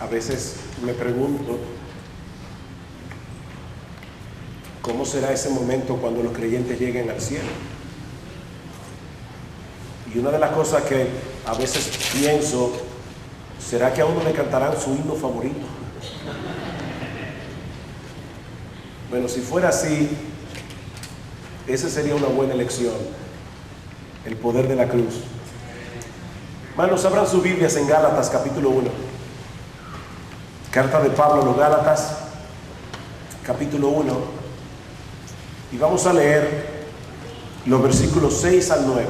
veces me pregunto, ¿cómo será ese momento cuando los creyentes lleguen al cielo? Y una de las cosas que a veces pienso, ¿será que a uno le cantarán su himno favorito? Bueno, si fuera así, esa sería una buena elección, el poder de la cruz. Hermanos, abran sus Biblias en Gálatas capítulo 1. Carta de Pablo a los Gálatas, capítulo 1. Y vamos a leer los versículos 6 al 9.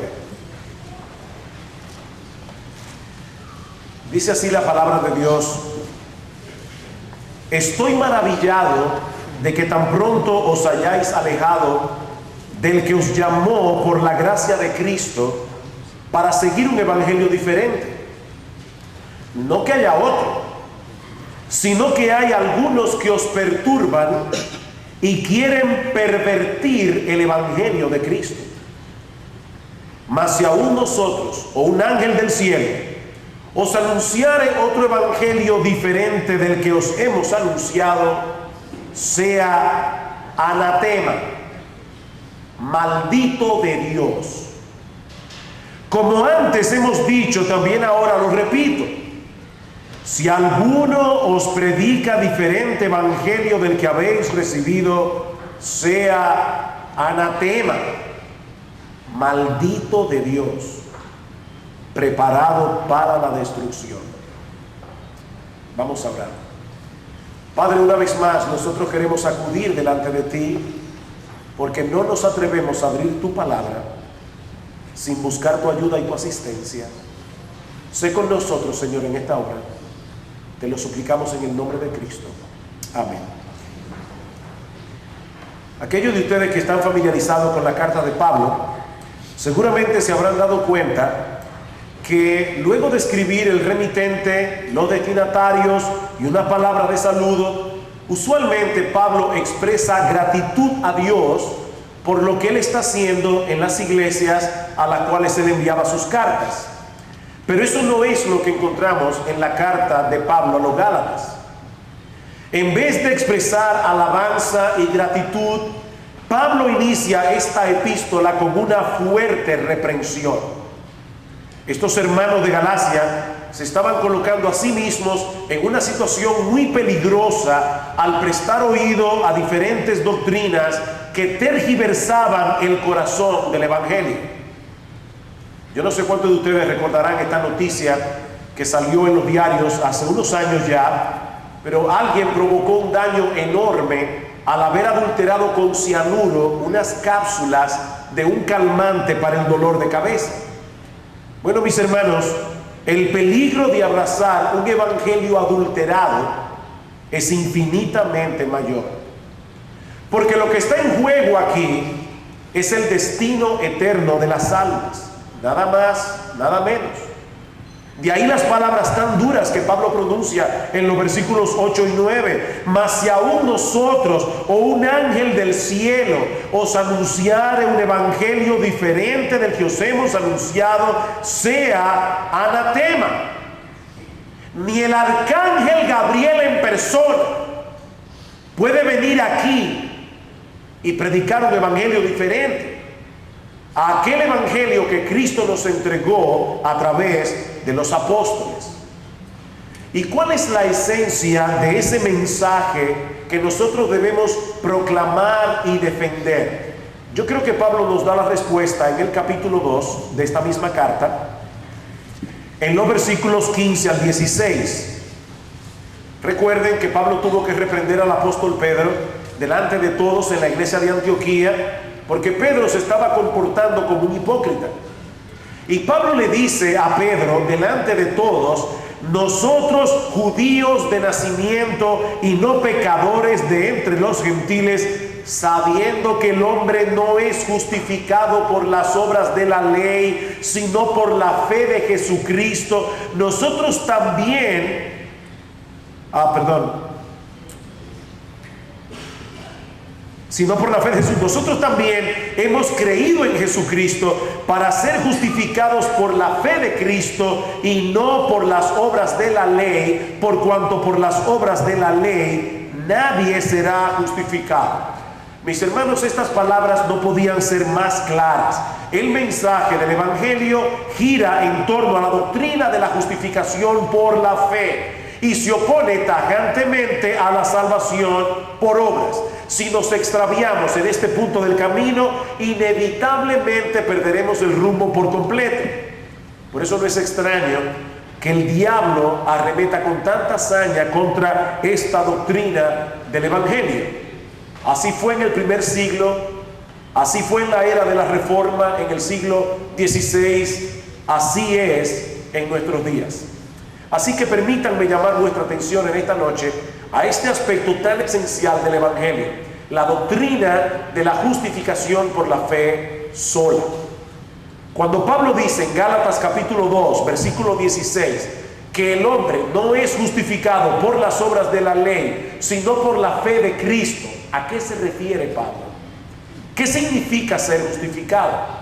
Dice así la palabra de Dios: estoy maravillado de que tan pronto os hayáis alejado del que os llamó por la gracia de Cristo para seguir un evangelio diferente. No que haya otro, sino que hay algunos que os perturban y quieren pervertir el evangelio de Cristo. Mas si aún nosotros o un ángel del cielo os anunciare otro evangelio diferente del que os hemos anunciado, sea anatema, maldito de Dios. Como antes hemos dicho, también ahora lo repito: si alguno os predica diferente evangelio del que habéis recibido, sea anatema, maldito de Dios, preparado para la destrucción. Vamos a hablar. Padre, una vez más nosotros queremos acudir delante de ti, porque no nos atrevemos a abrir tu palabra sin buscar tu ayuda y tu asistencia. Sé con nosotros, Señor, en esta hora. Te lo suplicamos en el nombre de Cristo. Amén. Aquellos de ustedes que están familiarizados con la carta de Pablo, seguramente se habrán dado cuenta que luego de escribir el remitente, los destinatarios y una palabra de saludo, usualmente Pablo expresa gratitud a Dios por lo que él está haciendo en las iglesias a las cuales él enviaba sus cartas. Pero eso no es lo que encontramos en la carta de Pablo a los Gálatas. En vez de expresar alabanza y gratitud, Pablo inicia esta epístola con una fuerte reprensión. Estos hermanos de Galacia se estaban colocando a sí mismos en una situación muy peligrosa al prestar oído a diferentes doctrinas que tergiversaban el corazón del evangelio. Yo no sé cuántos de ustedes recordarán esta noticia que salió en los diarios hace unos años ya, pero alguien provocó un daño enorme al haber adulterado con cianuro unas cápsulas de un calmante para el dolor de cabeza. Bueno, mis hermanos, el peligro de abrazar un evangelio adulterado es infinitamente mayor, porque lo que está en juego aquí es el destino eterno de las almas, nada más, nada menos. De ahí las palabras tan duras que Pablo pronuncia en los versículos 8 y 9. Mas si aún nosotros o un ángel del cielo os anunciare un evangelio diferente del que os hemos anunciado, sea anatema. Ni el arcángel Gabriel en persona puede venir aquí y predicar un evangelio diferente a aquel evangelio que Cristo nos entregó a través de los apóstoles. ¿Y cuál es la esencia de ese mensaje que nosotros debemos proclamar y defender? Yo creo que Pablo nos da la respuesta en el capítulo 2 de esta misma carta, en los versículos 15 al 16. Recuerden que Pablo tuvo que reprender al apóstol Pedro delante de todos en la iglesia de Antioquía, porque Pedro se estaba comportando como un hipócrita. Y Pablo le dice a Pedro, delante de todos: nosotros, judíos de nacimiento y no pecadores de entre los gentiles, sabiendo que el hombre no es justificado por las obras de la ley, sino por la fe de Jesucristo, nosotros también, sino por la fe de Jesús. Nosotros también hemos creído en Jesucristo para ser justificados por la fe de Cristo y no por las obras de la ley, por cuanto por las obras de la ley nadie será justificado. Mis hermanos, estas palabras no podían ser más claras. El mensaje del Evangelio gira en torno a la doctrina de la justificación por la fe y se opone tajantemente a la salvación por obras. Si nos extraviamos en este punto del camino, inevitablemente perderemos el rumbo por completo. Por eso no es extraño que el diablo arremeta con tanta hazaña contra esta doctrina del Evangelio. Así fue en el primer siglo, así fue en la era de la Reforma en el siglo XVI, así es en nuestros días. Así que permítanme llamar vuestra atención en esta noche a este aspecto tan esencial del Evangelio, la doctrina de la justificación por la fe sola. Cuando Pablo dice en Gálatas capítulo 2, versículo 16, que el hombre no es justificado por las obras de la ley, sino por la fe de Cristo, ¿a qué se refiere Pablo? ¿Qué significa ser justificado?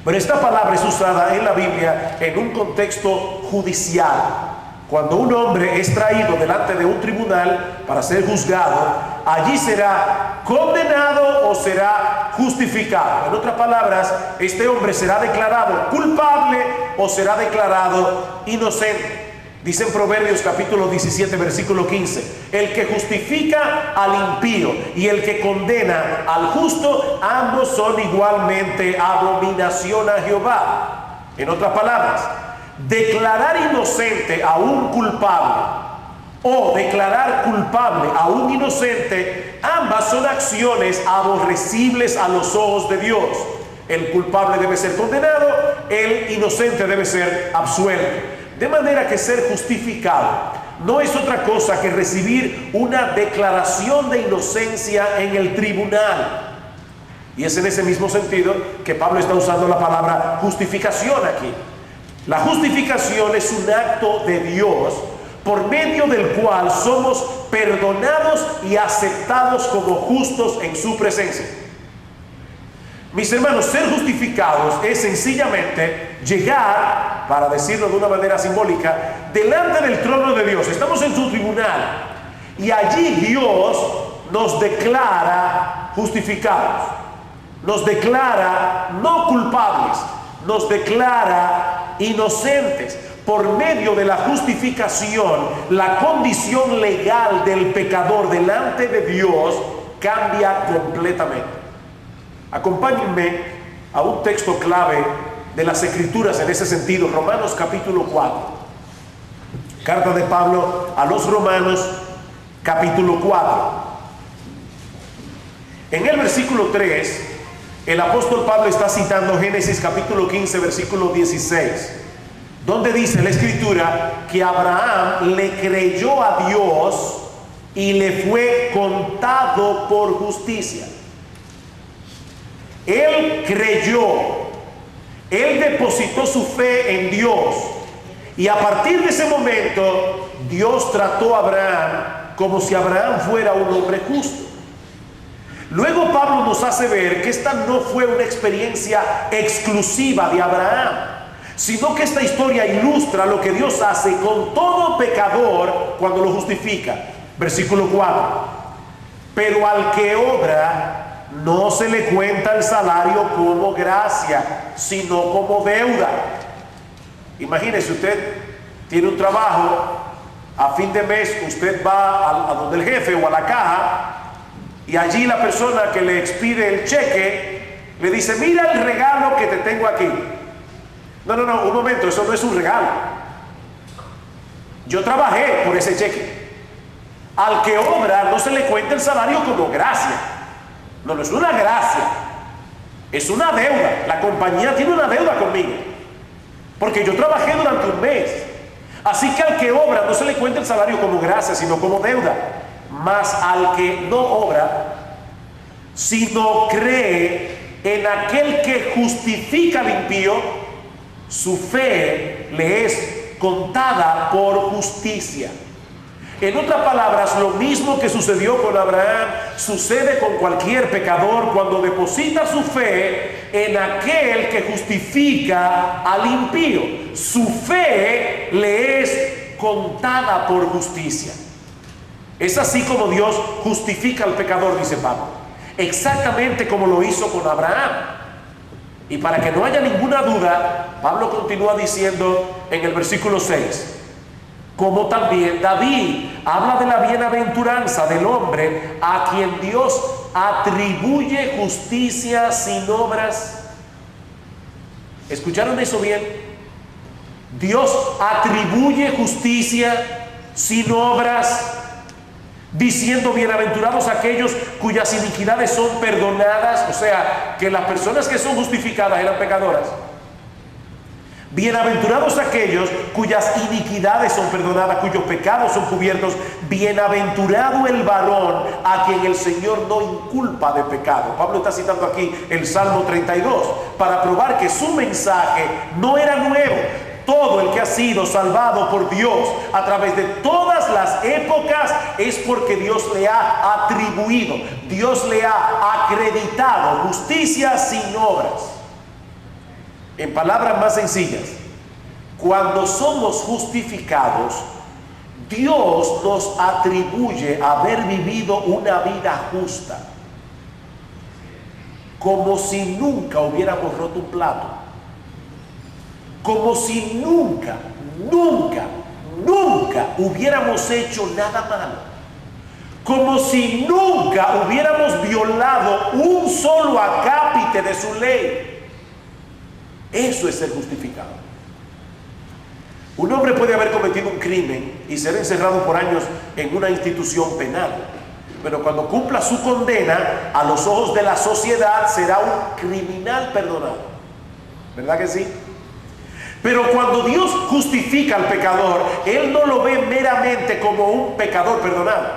Bueno, esta palabra es usada en la Biblia en un contexto judicial. Cuando un hombre es traído delante de un tribunal para ser juzgado, allí será condenado o será justificado. En otras palabras, este hombre será declarado culpable o será declarado inocente. Dice en Proverbios capítulo 17 versículo 15: el que justifica al impío y el que condena al justo, ambos son igualmente abominación a Jehová. En otras palabras, declarar inocente a un culpable o declarar culpable a un inocente, ambas son acciones aborrecibles a los ojos de Dios. El culpable debe ser condenado, el inocente debe ser absuelto. De manera que ser justificado no es otra cosa que recibir una declaración de inocencia en el tribunal. Y es en ese mismo sentido que Pablo está usando la palabra justificación aquí. La justificación es un acto de Dios por medio del cual somos perdonados y aceptados como justos en su presencia. Mis hermanos, ser justificados es sencillamente llegar, para decirlo de una manera simbólica, delante del trono de Dios. Estamos en su tribunal y allí Dios nos declara justificados, nos declara no culpables, nos declara inocentes. Por medio de la justificación, la condición legal del pecador delante de Dios cambia completamente. Acompáñenme a un texto clave de las Escrituras en ese sentido, Romanos capítulo 4. Carta de Pablo a los Romanos capítulo 4. En el versículo 3, el apóstol Pablo está citando Génesis capítulo 15, versículo 16, donde dice la Escritura que Abraham le creyó a Dios y le fue contado por justicia. Él creyó, él depositó su fe en Dios, y a partir de ese momento Dios trató a Abraham como si Abraham fuera un hombre justo. Luego Pablo nos hace ver que esta no fue una experiencia exclusiva de Abraham, sino que esta historia ilustra lo que Dios hace con todo pecador cuando lo justifica. Versículo 4: pero al que obra no se le cuenta el salario como gracia, sino como deuda. Imagínese, usted tiene un trabajo, a fin de mes usted va a donde el jefe o a la caja, y allí la persona que le expide el cheque le dice: mira el regalo que te tengo aquí. No, un momento, eso no es un regalo. Yo trabajé por ese cheque. Al que obra no se le cuenta el salario como gracia. No es una gracia, es una deuda. La compañía tiene una deuda conmigo, porque yo trabajé durante un mes. Así que al que obra no se le cuenta el salario como gracia, sino como deuda. Mas al que no obra, sino cree en aquel que justifica al impío, su fe le es contada por justicia. En otras palabras, lo mismo que sucedió con Abraham, sucede con cualquier pecador cuando deposita su fe en aquel que justifica al impío. Su fe le es contada por justicia. Es así como Dios justifica al pecador, dice Pablo, exactamente como lo hizo con Abraham. Y para que no haya ninguna duda, Pablo continúa diciendo en el versículo 6, como también David habla de la bienaventuranza del hombre a quien Dios atribuye justicia sin obras. ¿Escucharon eso bien? Dios atribuye justicia sin obras, diciendo bienaventurados aquellos cuyas iniquidades son perdonadas. O sea, que las personas que son justificadas eran pecadoras. Bienaventurados aquellos cuyas iniquidades son perdonadas, cuyos pecados son cubiertos. Bienaventurado el varón a quien el Señor no inculpa de pecado. Pablo está citando aquí el Salmo 32 para probar que su mensaje no era nuevo. Todo el que ha sido salvado por Dios a través de todas las épocas es porque Dios le ha atribuido, Dios le ha acreditado justicia sin obras. En palabras más sencillas, cuando somos justificados, Dios nos atribuye haber vivido una vida justa, como si nunca hubiéramos roto un plato, como si nunca hubiéramos hecho nada malo, como si nunca hubiéramos violado un solo acápite de su ley. Eso es ser justificado. Un hombre puede haber cometido un crimen y ser encerrado por años en una institución penal, pero cuando cumpla su condena, a los ojos de la sociedad será un criminal perdonado. ¿Verdad que sí? Pero cuando Dios justifica al pecador, Él no lo ve meramente como un pecador perdonado.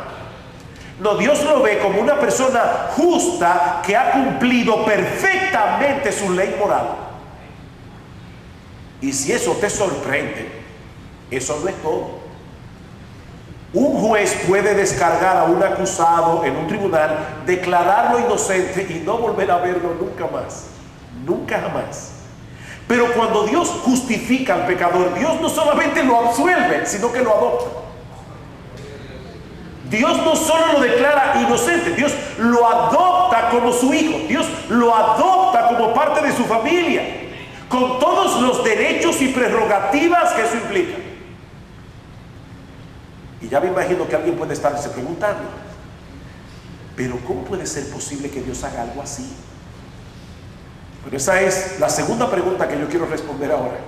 No, Dios lo ve como una persona justa que ha cumplido perfectamente su ley moral. Y si eso te sorprende, eso no es todo. Un juez puede descargar a un acusado en un tribunal, declararlo inocente y no volver a verlo nunca más. Nunca jamás. Pero cuando Dios justifica al pecador, Dios no solamente lo absuelve, sino que lo adopta. Dios no solo lo declara inocente, Dios lo adopta como su hijo. Dios lo adopta como parte de su familia, con todos los derechos y prerrogativas que eso implica. Y ya me imagino que alguien puede estarse preguntando, pero ¿cómo puede ser posible que Dios haga algo así? Pero esa es la segunda pregunta que yo quiero responder ahora.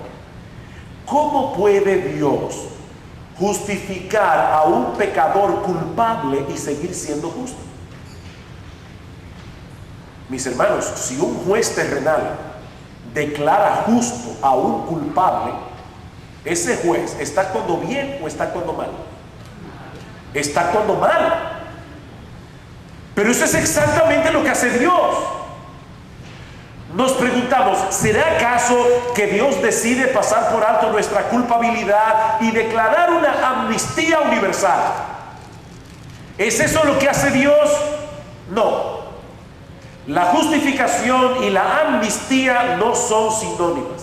¿Cómo puede Dios justificar a un pecador culpable y seguir siendo justo? Mis hermanos, si un juez terrenal declara justo a un culpable, ese juez ¿está actuando bien o está actuando mal? Está actuando mal. Pero eso es exactamente lo que hace Dios. Nos preguntamos, ¿será acaso que Dios decide pasar por alto nuestra culpabilidad y declarar una amnistía universal? ¿Es eso lo que hace Dios? No. La justificación y la amnistía no son sinónimas.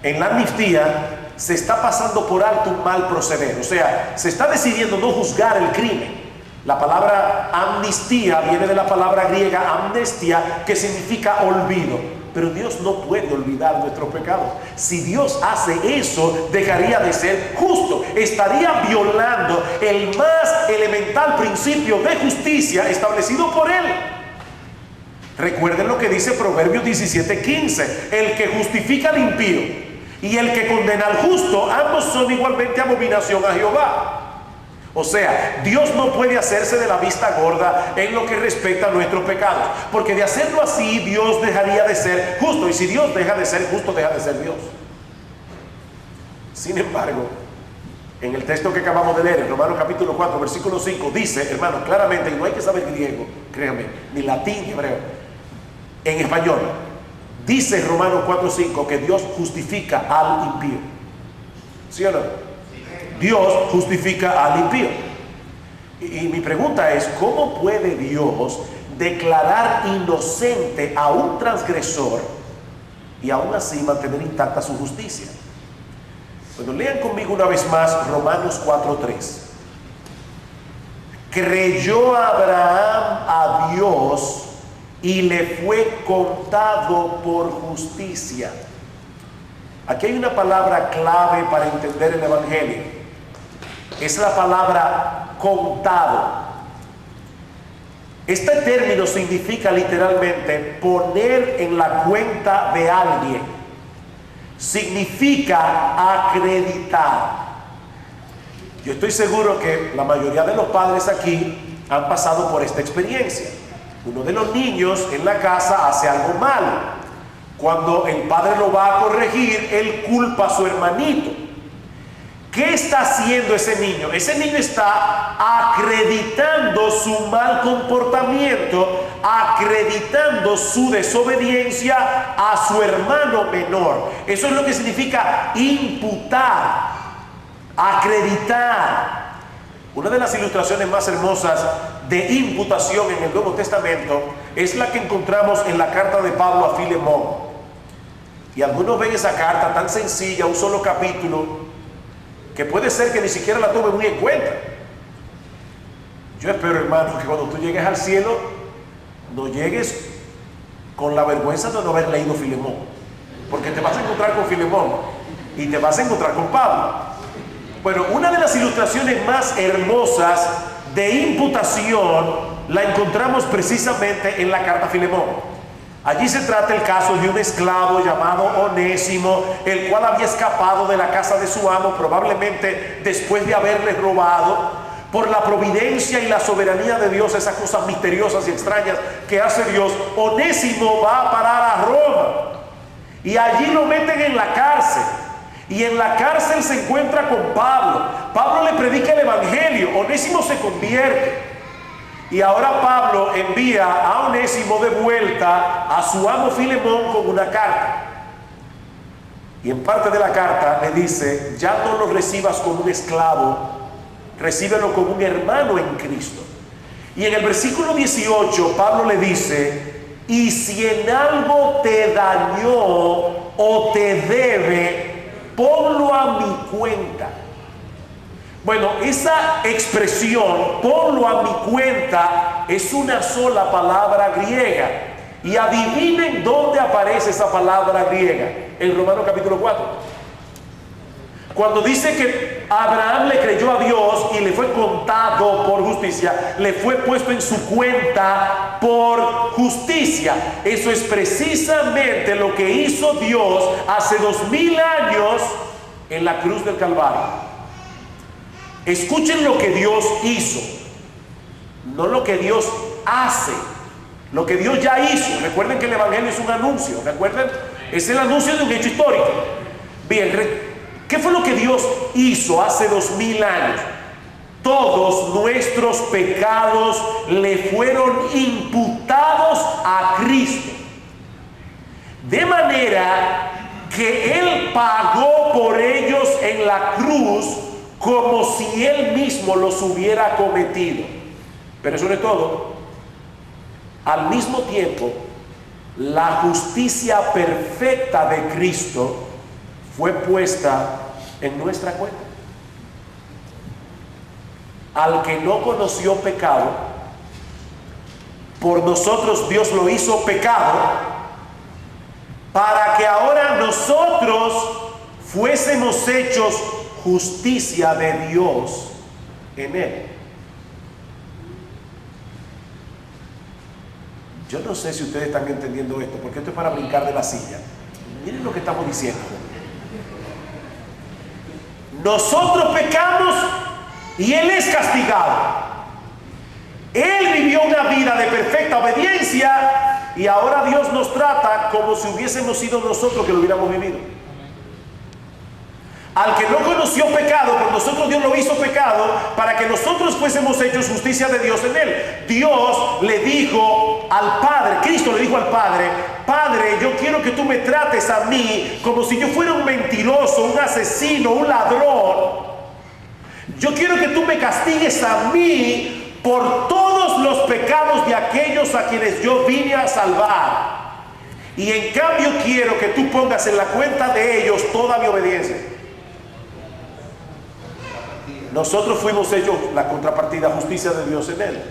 En la amnistía se está pasando por alto un mal proceder, o sea, se está decidiendo no juzgar el crimen. La palabra amnistía viene de la palabra griega amnestia, que significa olvido. Pero Dios no puede olvidar nuestros pecados. Si Dios hace eso, dejaría de ser justo. Estaría violando el más elemental principio de justicia establecido por Él. Recuerden lo que dice Proverbios 17:15. El que justifica al impío y el que condena al justo, ambos son igualmente abominación a Jehová. O sea, Dios no puede hacerse de la vista gorda en lo que respecta a nuestros pecados, porque de hacerlo así Dios dejaría de ser justo, y si Dios deja de ser justo, deja de ser Dios. Sin embargo, en el texto que acabamos de leer, en Romanos capítulo 4, versículo 5, dice, hermanos, claramente, y no hay que saber griego, créanme, ni latín ni hebreo, en español, dice Romanos 4:5 que Dios justifica al impío. ¿Sí o no? Dios justifica al impío. Y mi pregunta es, ¿cómo puede Dios declarar inocente a un transgresor y aún así mantener intacta su justicia? Bueno, lean conmigo una vez más Romanos 4:3. Creyó Abraham a Dios y le fue contado por justicia. Aquí hay una palabra clave para entender el Evangelio. Es la palabra contado. Este término significa literalmente poner en la cuenta de alguien. Significa acreditar. Yo estoy seguro que la mayoría de los padres aquí han pasado por esta experiencia. Uno de los niños en la casa hace algo malo. Cuando el padre lo va a corregir, él culpa a su hermanito. ¿Qué está haciendo ese niño? Ese niño está acreditando su mal comportamiento, acreditando su desobediencia a su hermano menor. Eso es lo que significa imputar, acreditar. Una de las ilustraciones más hermosas de imputación en el Nuevo Testamento es la que encontramos en la carta de Pablo a Filemón. Y algunos ven esa carta tan sencilla, un solo capítulo, que puede ser que ni siquiera la tome muy en cuenta. Yo espero, hermano, que cuando tú llegues al cielo no llegues con la vergüenza de no haber leído Filemón, porque te vas a encontrar con Filemón y te vas a encontrar con Pablo. Bueno, una de las ilustraciones más hermosas de imputación la encontramos precisamente en la carta a Filemón. Allí se trata el caso de un esclavo llamado Onésimo, el cual había escapado de la casa de su amo, probablemente después de haberle robado. Por la providencia y la soberanía de Dios, esas cosas misteriosas y extrañas que hace Dios, Onésimo va a parar a Roma y allí lo meten en la cárcel. Y en la cárcel se encuentra con Pablo. Pablo le predica el evangelio. Onésimo se convierte. Y ahora Pablo envía a Onésimo de vuelta a su amo Filemón con una carta. Y en parte de la carta le dice: ya no lo recibas como un esclavo, recíbelo como un hermano en Cristo. Y en el versículo 18 Pablo le dice: y si en algo te dañó o te debe, ponlo a mi cuenta. Bueno, esa expresión, ponlo a mi cuenta, es una sola palabra griega. Y adivinen dónde aparece esa palabra griega. En Romanos capítulo 4. Cuando dice que Abraham le creyó a Dios y le fue contado por justicia, le fue puesto en su cuenta por justicia. Eso es precisamente lo que hizo Dios hace 2000 años en la cruz del Calvario. Escuchen lo que Dios hizo, no lo que Dios hace, lo que Dios ya hizo. Recuerden que el evangelio es un anuncio, recuerden, es el anuncio de un hecho histórico. Bien, ¿qué fue lo que Dios hizo hace 2000 años? Todos nuestros pecados le fueron imputados a Cristo, de manera que Él pagó por ellos en la cruz como si Él mismo los hubiera cometido. Pero sobre todo, al mismo tiempo, la justicia perfecta de Cristo fue puesta en nuestra cuenta. Al que no conoció pecado, por nosotros Dios lo hizo pecado, para que ahora nosotros fuésemos hechos justicia de Dios en Él. Yo no sé si ustedes están entendiendo esto, porque esto es para brincar de la silla. Miren lo que estamos diciendo. Nosotros pecamos y Él es castigado. Él vivió una vida de perfecta obediencia y ahora Dios nos trata como si hubiésemos sido nosotros que lo hubiéramos vivido. Al que no conoció pecado, por nosotros Dios lo hizo pecado para que nosotros fuésemos hechos justicia de Dios en Él. Dios le dijo al Padre, Cristo le dijo al Padre: Padre, yo quiero que tú me trates a mí como si yo fuera un mentiroso, un asesino, un ladrón, Yo quiero que tú me castigues a mí por todos los pecados de aquellos a quienes yo vine a salvar. Y en cambio quiero que tú pongas en la cuenta de ellos toda mi obediencia. Nosotros fuimos hechos la contrapartida, justicia de Dios en él.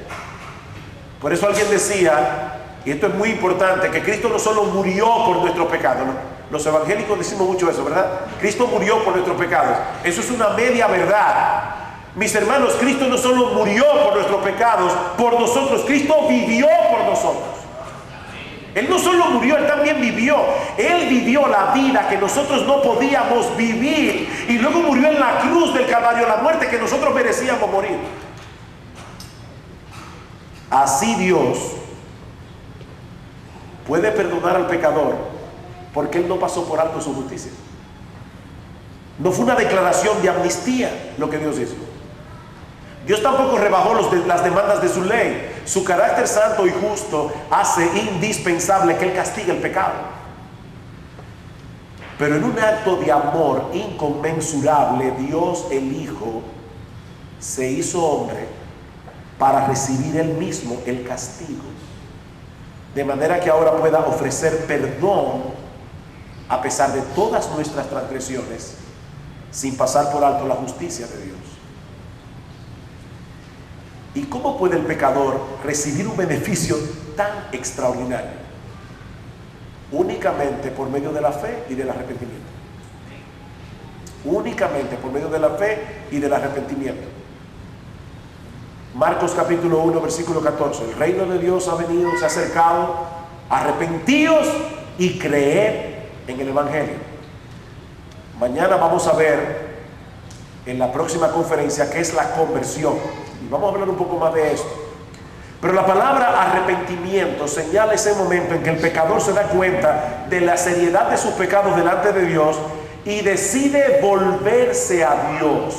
Por eso alguien decía, y esto es muy importante, que Cristo no solo murió por nuestros pecados, ¿no? Los evangélicos decimos mucho eso, ¿verdad? Cristo murió por nuestros pecados. Eso es una media verdad. Mis hermanos, Cristo no solo murió por nuestros pecados, por nosotros, Cristo vivió por nosotros. Él no solo murió, Él también vivió. Él vivió la vida que nosotros no podíamos vivir. Y luego murió en la cruz del Calvario, la muerte que nosotros merecíamos morir. Así Dios puede perdonar al pecador porque Él no pasó por alto su justicia. No fue una declaración de amnistía lo que Dios hizo. Dios tampoco rebajó las demandas de su ley. Su carácter santo y justo hace indispensable que Él castigue el pecado. Pero en un acto de amor inconmensurable, Dios el Hijo se hizo hombre para recibir Él mismo el castigo, de manera que ahora pueda ofrecer perdón a pesar de todas nuestras transgresiones, sin pasar por alto la justicia de Dios. ¿Y cómo puede el pecador recibir un beneficio tan extraordinario? Únicamente por medio de la fe y del arrepentimiento. Únicamente por medio de la fe y del arrepentimiento. Marcos capítulo 1 versículo 14. El reino de Dios ha venido, se ha acercado. Arrepentíos y creed en el evangelio. Mañana vamos a ver en la próxima conferencia qué es la conversión. Y vamos a hablar un poco más de esto. Pero la palabra arrepentimiento señala ese momento en que el pecador se da cuenta de la seriedad de sus pecados delante de Dios y decide volverse a Dios.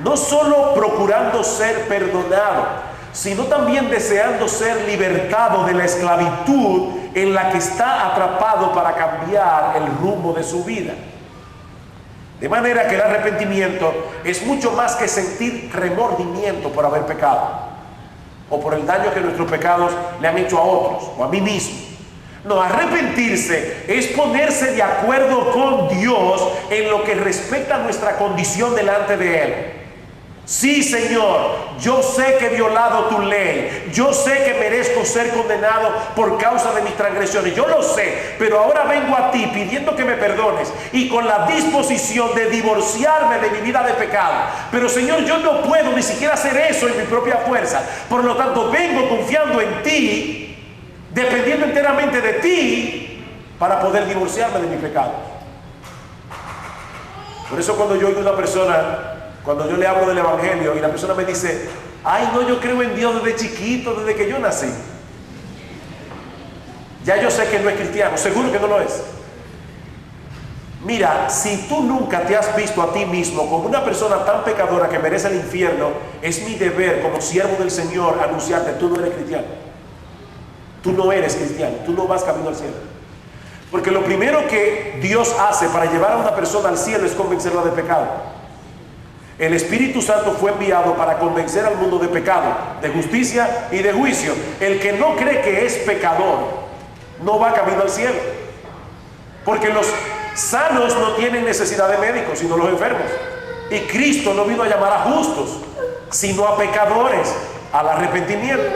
No solo procurando ser perdonado, sino también deseando ser libertado de la esclavitud en la que está atrapado para cambiar el rumbo de su vida. De manera que el arrepentimiento es mucho más que sentir remordimiento por haber pecado o por el daño que nuestros pecados le han hecho a otros o a mí mismo. No, arrepentirse es ponerse de acuerdo con Dios en lo que respecta a nuestra condición delante de Él. Sí, Señor, yo sé que he violado tu ley, yo sé que merezco ser condenado por causa de mis transgresiones, yo lo sé, pero ahora vengo a ti pidiendo que me perdones y con la disposición de divorciarme de mi vida de pecado. Pero Señor, yo no puedo ni siquiera hacer eso en mi propia fuerza, por lo tanto vengo confiando en ti, dependiendo enteramente de ti para poder divorciarme de mi pecado. Por eso cuando yo oigo a una persona, cuando yo le hablo del evangelio y la persona me dice, ay no, yo creo en Dios desde chiquito, desde que yo nací, ya yo sé que no es cristiano, seguro que no lo es. Mira, si tú nunca te has visto a ti mismo como una persona tan pecadora que merece el infierno, es mi deber como siervo del Señor anunciarte, tú no eres cristiano. Tú no eres cristiano, tú no vas camino al cielo. Porque lo primero que Dios hace para llevar a una persona al cielo es convencerla de pecado. El Espíritu Santo fue enviado para convencer al mundo de pecado, de justicia y de juicio. El que no cree que es pecador no va camino al cielo. Porque los sanos no tienen necesidad de médicos, sino los enfermos. Y Cristo no vino a llamar a justos, sino a pecadores, al arrepentimiento.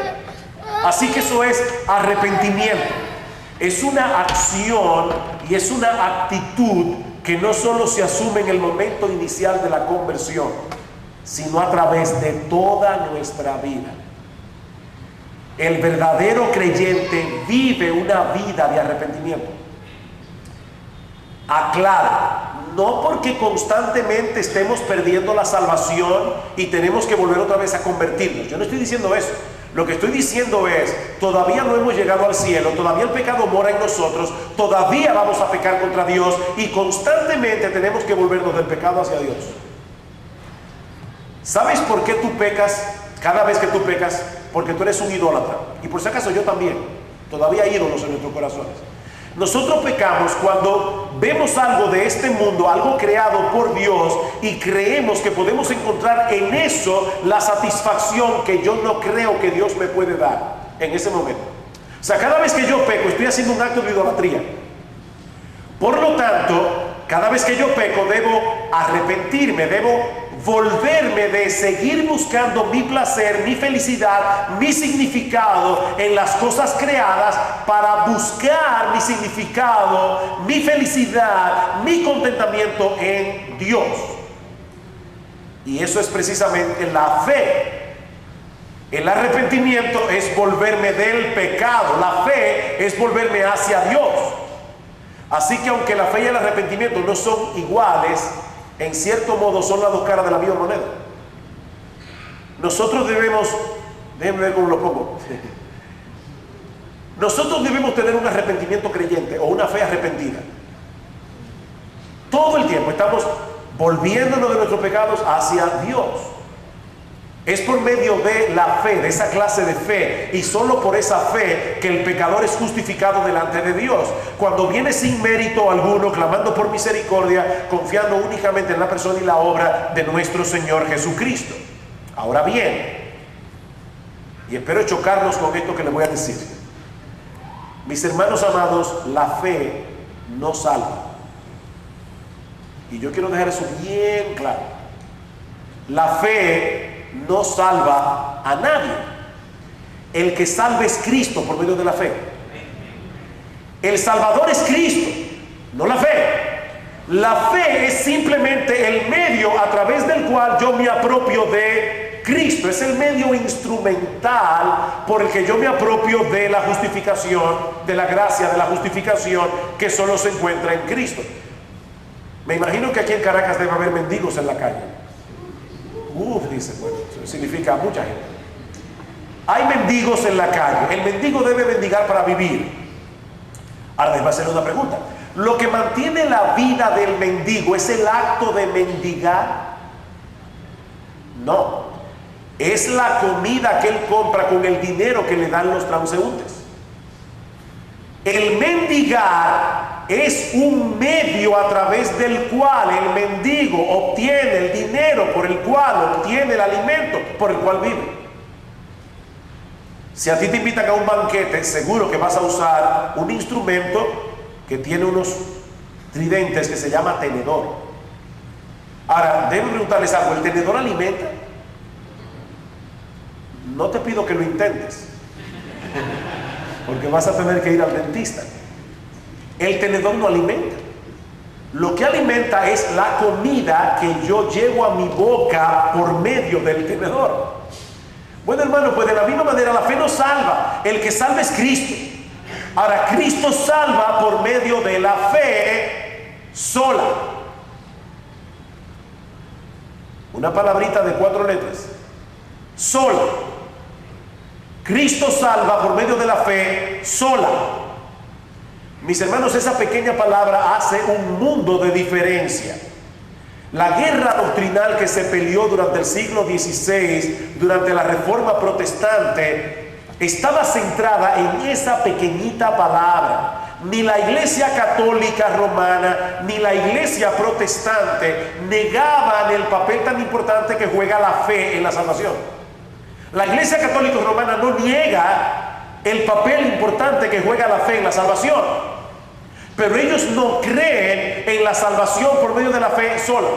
Así que eso es arrepentimiento. Es una acción y es una actitud que no solo se asume en el momento inicial de la conversión, sino a través de toda nuestra vida. El verdadero creyente vive una vida de arrepentimiento. Aclaro, no porque constantemente estemos perdiendo la salvación y tenemos que volver otra vez a convertirnos. Yo no estoy diciendo eso. Lo que estoy diciendo es, todavía no hemos llegado al cielo, todavía el pecado mora en nosotros, todavía vamos a pecar contra Dios y constantemente tenemos que volvernos del pecado hacia Dios. ¿Sabes por qué tú pecas cada vez que tú pecas? Porque tú eres un idólatra. Y por si acaso yo también. Todavía hay ídolos en nuestros corazones. Nosotros pecamos cuando vemos algo de este mundo, algo creado por Dios, y creemos que podemos encontrar en eso la satisfacción que yo no creo que Dios me puede dar en ese momento. O sea, cada vez que yo peco, estoy haciendo un acto de idolatría. Por lo tanto, cada vez que yo peco, debo arrepentirme, debo volverme de seguir buscando mi placer, mi felicidad, mi significado en las cosas creadas, para buscar mi significado, mi felicidad, mi contentamiento en Dios. Y eso es precisamente la fe. El arrepentimiento es volverme del pecado. La fe es volverme hacia Dios. Así que aunque la fe y el arrepentimiento no son iguales, en cierto modo son las dos caras de la misma moneda. Nosotros debemos, déjenme ver cómo lo pongo. Nosotros debemos tener un arrepentimiento creyente o una fe arrepentida. Todo el tiempo estamos volviéndonos de nuestros pecados hacia Dios. Es por medio de la fe, de esa clase de fe, y solo por esa fe, que el pecador es justificado delante de Dios. Cuando viene sin mérito alguno, clamando por misericordia, confiando únicamente en la persona y la obra de nuestro Señor Jesucristo. Ahora bien, y espero chocarlos con esto que les voy a decir, mis hermanos amados, la fe no salva. Y yo quiero dejar eso bien claro. La fe no salva a nadie. El que salva es Cristo por medio de la fe. El Salvador es Cristo, no la fe. La fe es simplemente el medio a través del cual yo me apropio de Cristo. Es el medio instrumental por el que yo me apropio de la justificación, de la gracia de la justificación que solo se encuentra en Cristo. Me imagino que aquí en Caracas debe haber mendigos en la calle. Dice, bueno, eso significa mucha gente. Hay mendigos en la calle. El mendigo debe mendigar para vivir. Ahora les voy a hacer una pregunta. ¿Lo que mantiene la vida del mendigo es el acto de mendigar? No. Es la comida que él compra con el dinero que le dan los transeúntes. El mendigar es un medio a través del cual el mendigo obtiene el dinero por el cual obtiene el alimento por el cual vive. Si a ti te invitan a un banquete, seguro que vas a usar un instrumento que tiene unos tridentes que se llama tenedor. Ahora, debo preguntarles algo, ¿el tenedor alimenta? No te pido que lo intentes, porque vas a tener que ir al dentista. El tenedor no alimenta. Lo que alimenta es la comida que yo llevo a mi boca por medio del tenedor. Bueno, hermano, pues de la misma manera la fe no salva. El que salva es Cristo. Ahora, Cristo salva por medio de la fe sola. Una palabrita de 4 letras. Sola. Cristo salva por medio de la fe sola. Mis hermanos, esa pequeña palabra hace un mundo de diferencia. La guerra doctrinal que se peleó durante el siglo XVI, durante la Reforma Protestante, estaba centrada en esa pequeñita palabra. Ni la Iglesia Católica Romana ni la Iglesia Protestante negaban el papel tan importante que juega la fe en la salvación. La Iglesia Católica Romana no niega el papel importante que juega la fe en la salvación. Pero ellos no creen en la salvación por medio de la fe sola.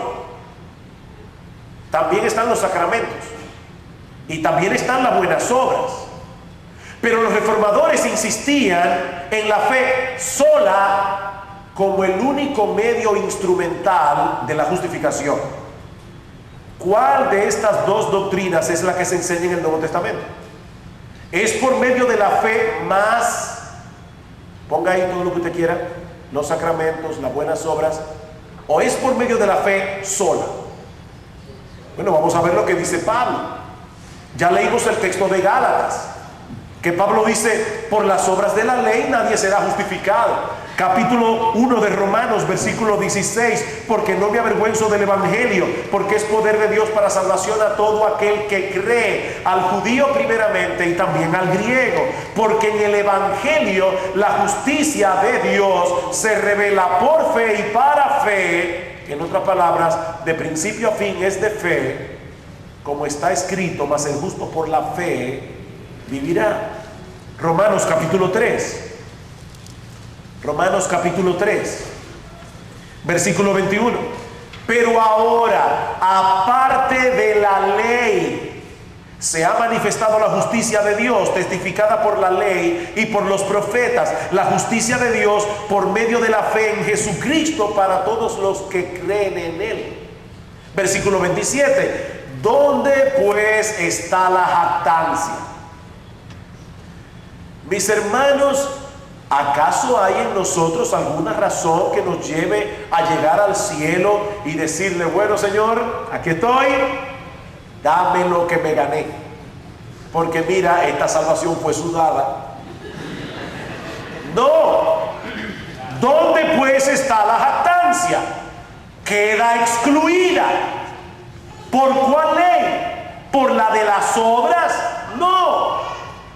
También están los sacramentos y también están las buenas obras. Pero los reformadores insistían en la fe sola como el único medio instrumental de la justificación. ¿Cuál de estas dos doctrinas es la que se enseña en el Nuevo Testamento? ¿Es por medio de la fe más, ponga ahí todo lo que usted quiera, los sacramentos, las buenas obras, o es por medio de la fe sola? Bueno, vamos a ver lo que dice Pablo. Ya leímos el texto de Gálatas, que Pablo dice: por las obras de la ley nadie será justificado. Capítulo 1 de Romanos, versículo 16, porque no me avergüenzo del evangelio, porque es poder de Dios para salvación a todo aquel que cree, al judío primeramente y también al griego, porque en el evangelio la justicia de Dios se revela por fe y para fe. En otras palabras, de principio a fin es de fe, como está escrito, mas el justo por la fe vivirá. Romanos capítulo 3. Romanos capítulo 3, versículo 21. Pero ahora, aparte de la ley, se ha manifestado la justicia de Dios, testificada por la ley y por los profetas, la justicia de Dios por medio de la fe en Jesucristo para todos los que creen en Él. Versículo 27. ¿Dónde pues está la jactancia? Mis hermanos, ¿acaso hay en nosotros alguna razón que nos lleve a llegar al cielo y decirle, bueno, Señor, aquí estoy, dame lo que me gané? Porque mira, esta salvación fue sudada. No. ¿Dónde pues está la jactancia? Queda excluida. ¿Por cuál ley? ¿Por la de las obras? No,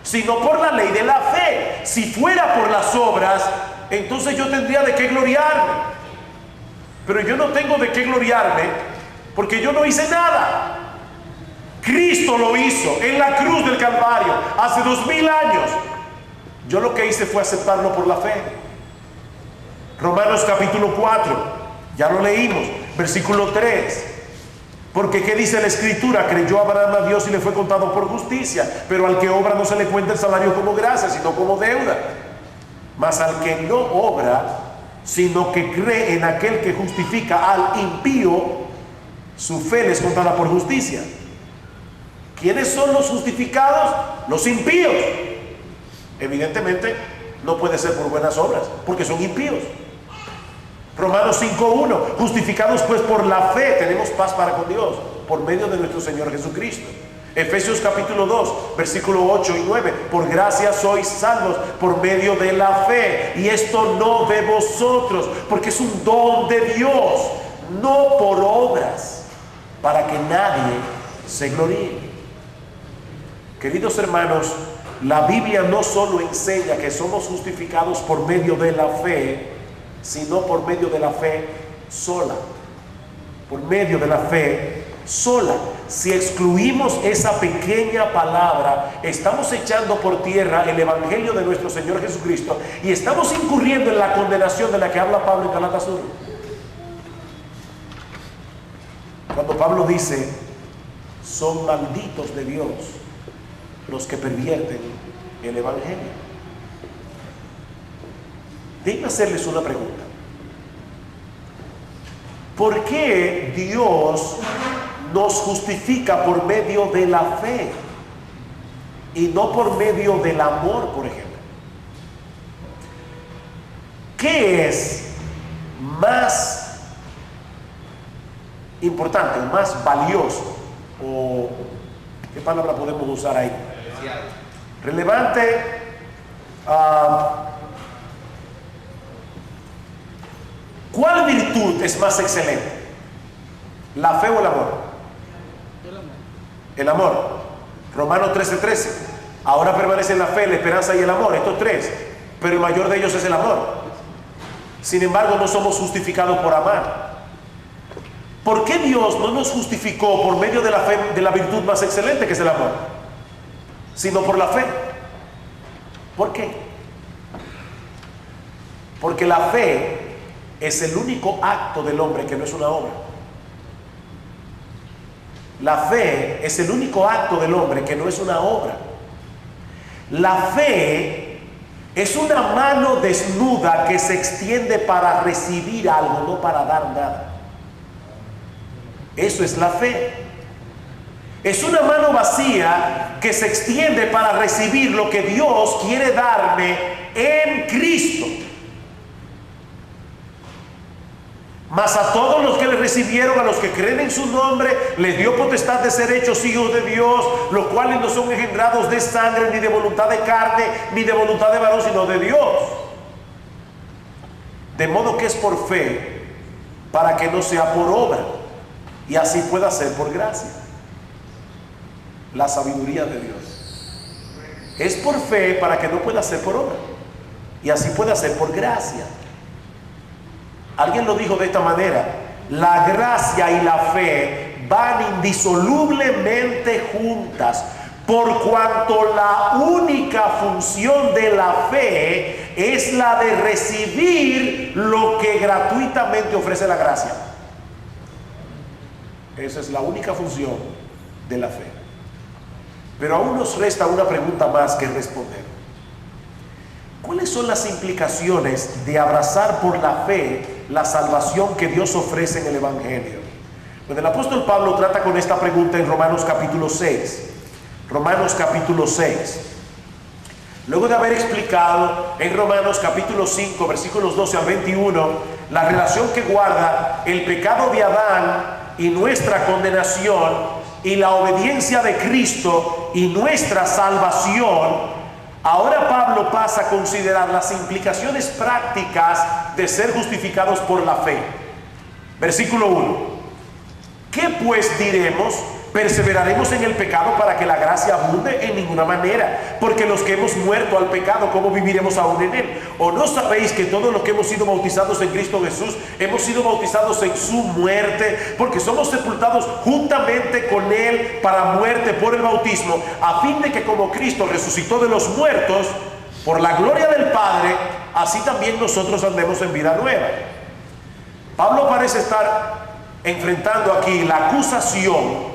sino por la ley de la fe. Si fuera por las obras, entonces yo tendría de qué gloriarme. Pero yo no tengo de qué gloriarme porque yo no hice nada. Cristo lo hizo en la cruz del Calvario hace 2000 años. Yo lo que hice fue aceptarlo por la fe. Romanos capítulo 4, ya lo leímos, versículo 3. Porque ¿qué dice la Escritura? Creyó Abraham a Dios y le fue contado por justicia. Pero al que obra no se le cuenta el salario como gracia, sino como deuda. Mas al que no obra, sino que cree en aquel que justifica al impío, su fe le es contada por justicia. ¿Quiénes son los justificados? Los impíos. Evidentemente no puede ser por buenas obras, porque son impíos. Romanos 5:1, justificados pues por la fe tenemos paz para con Dios por medio de nuestro Señor Jesucristo. Efesios capítulo 2, versículo 8 y 9, por gracia sois salvos por medio de la fe, y esto no de vosotros, porque es un don de Dios, no por obras, para que nadie se gloríe. Queridos hermanos, la Biblia no solo enseña que somos justificados por medio de la fe, sino por medio de la fe sola. Por medio de la fe sola. Si excluimos esa pequeña palabra, estamos echando por tierra el evangelio de nuestro Señor Jesucristo y estamos incurriendo en la condenación de la que habla Pablo en Gálatas 1. Cuando Pablo dice, son malditos de Dios los que pervierten el evangelio. Déjenme hacerles una pregunta. ¿Por qué Dios nos justifica por medio de la fe y no por medio del amor, por ejemplo? ¿Qué es más importante, más valioso? ¿O qué palabra podemos usar ahí? Relevante. ¿Cuál virtud es más excelente? ¿La fe o el amor? El amor. Romanos 13:13. Ahora permanecen la fe, la esperanza y el amor, estos tres, pero el mayor de ellos es el amor. Sin embargo, no somos justificados por amar. ¿Por qué Dios no nos justificó por medio de la fe, de la virtud más excelente que es el amor, sino por la fe? ¿Por qué? Porque la fe es el único acto del hombre que no es una obra. La fe es el único acto del hombre que no es una obra. La fe es una mano desnuda que se extiende para recibir algo, no para dar nada. Eso es la fe. Es una mano vacía que se extiende para recibir lo que Dios quiere darme en Cristo. Mas a todos los que le recibieron, a los que creen en su nombre, les dio potestad de ser hechos hijos de Dios, los cuales no son engendrados de sangre, ni de voluntad de carne, ni de voluntad de varón, sino de Dios. De modo que es por fe, para que no sea por obra, y así pueda ser por gracia. La sabiduría de Dios. Es por fe para que no pueda ser por obra, y así pueda ser por gracia. Alguien lo dijo de esta manera: la gracia y la fe van indisolublemente juntas, por cuanto la única función de la fe es la de recibir lo que gratuitamente ofrece la gracia. Esa es la única función de la fe. Pero aún nos resta una pregunta más que responder. ¿Cuáles son las implicaciones de abrazar por la fe la salvación que Dios ofrece en el Evangelio? Bueno, el apóstol Pablo trata con esta pregunta en Romanos capítulo 6. Romanos capítulo 6. Luego de haber explicado en Romanos capítulo 5, versículos 12 al 21, la relación que guarda el pecado de Adán y nuestra condenación, y la obediencia de Cristo y nuestra salvación, ahora Pablo pasa a considerar las implicaciones prácticas de ser justificados por la fe. Versículo 1. ¿Qué pues diremos? ¿Perseveraremos en el pecado para que la gracia abunde? En ninguna manera, porque los que hemos muerto al pecado, ¿cómo viviremos aún en él? ¿O no sabéis que todos los que hemos sido bautizados en Cristo Jesús hemos sido bautizados en su muerte? Porque somos sepultados juntamente con él para muerte por el bautismo, a fin de que como Cristo resucitó de los muertos por la gloria del Padre, así también nosotros andemos en vida nueva. Pablo parece estar enfrentando aquí la acusación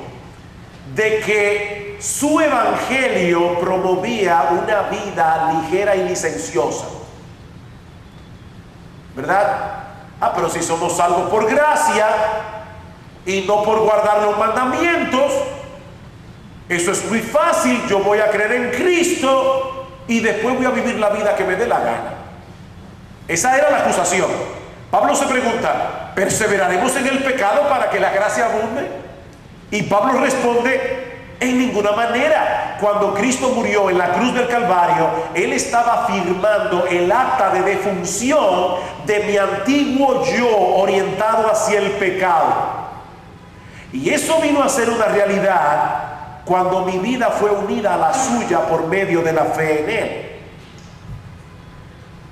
de que su evangelio promovía una vida ligera y licenciosa, ¿verdad? Pero si somos salvos por gracia y no por guardar los mandamientos, eso es muy fácil. Yo voy a creer en Cristo y después voy a vivir la vida que me dé la gana. Esa era la acusación. Pablo se pregunta: ¿perseveraremos en el pecado para que la gracia abunde? Y Pablo responde: en ninguna manera. Cuando Cristo murió en la cruz del Calvario, Él estaba firmando el acta de defunción de mi antiguo yo orientado hacia el pecado. Y eso vino a ser una realidad cuando mi vida fue unida a la suya por medio de la fe en Él.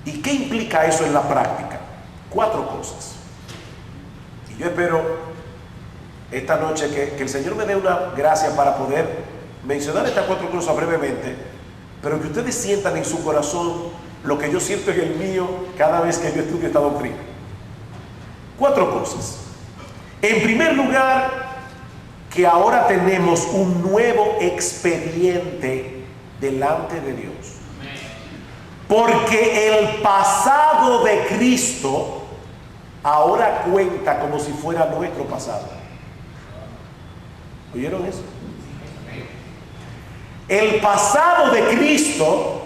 ¿Y qué implica eso en la práctica? 4 cosas. Y yo espero esta noche que el Señor me dé una gracia para poder mencionar estas 4 cosas brevemente, pero que ustedes sientan en su corazón lo que yo siento en el mío cada vez que yo estudio esta doctrina. 4 cosas. En primer lugar, que ahora tenemos un nuevo expediente delante de Dios, porque el pasado de Cristo ahora cuenta como si fuera nuestro pasado. ¿Oyeron eso? El pasado de Cristo